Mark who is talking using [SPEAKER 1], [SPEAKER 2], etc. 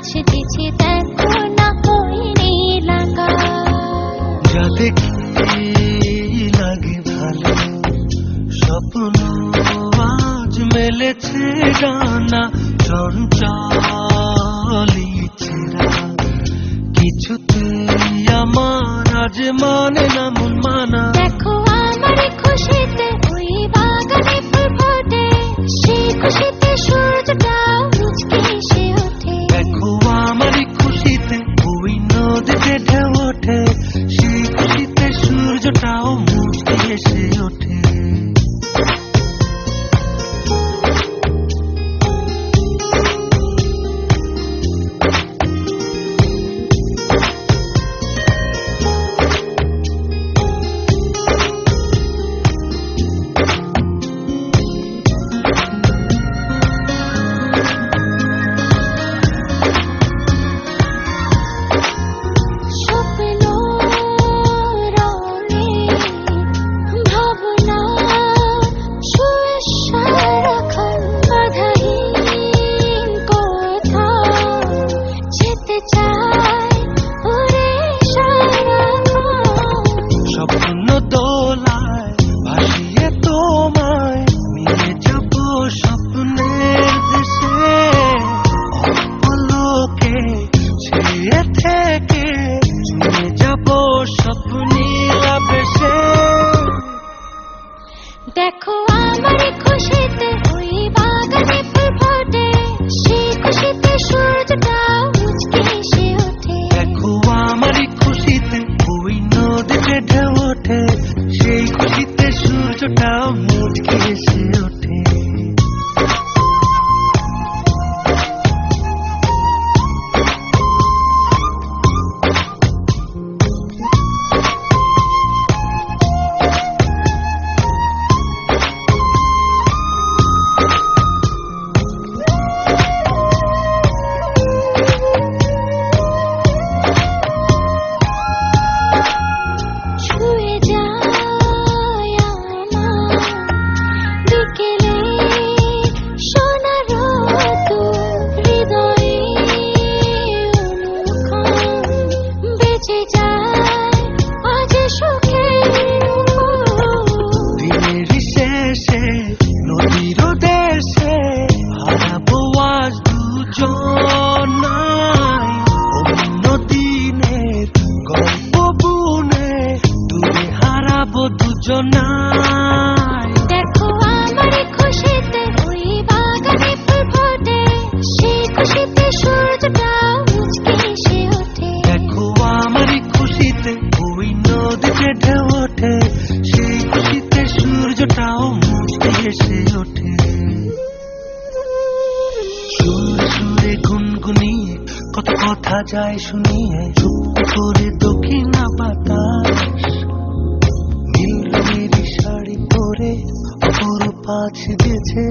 [SPEAKER 1] সাজতেছে দেখো না ওই নীল আকাশ।
[SPEAKER 2] যা দেখি লাগে ভালো, স্বপ্ন আজ মেলেছে ডানা, চঞ্চল ইচ্ছেরা কিছুতেই আমার আজ মানে না মন মানা।
[SPEAKER 1] দেখো আমার খুশিতে ওই বাগানে ফুল ফোটে, সেই খুশিতে সূর্যটা মুচকি এসে ওঠে।
[SPEAKER 2] দেখো আমার খুশিতে ওই নদীতে ঢেউ ওঠে, সেই খুশিতে সূর্যটাও মুচকি এসে ওঠে।
[SPEAKER 1] দেখো আমার খুশিতে ওই বাগানে ফুল ফোটে, সেই খুশিতে সূর্যটা মুচকি এসে ওঠে।
[SPEAKER 2] দেখো আমার খুশিতে ওই নদীতে ঢেউ ওঠে, সেই খুশিতে সূর্যটাও মুচকি এসে ওঠে।
[SPEAKER 1] দেখো আমার খুশিতে ওই বাগানে ফুল ফোটে, সেই খুশিতে সূর্যটা মুচকি এসে ওঠে।
[SPEAKER 2] দেখো আমার খুশিতে ওই নদীতে ঢেউ ওঠে, সেই খুশিতে সূর্যটাও মুচকি এসে ওঠে। সুরে সুরে গুনগুনিয়ে কত কথা যায় শুনিয়ে, চুপটি করে দক্ষিণা বাতাস নীল রঙের শাড়ি পরে অপরূপ আছে গেছে।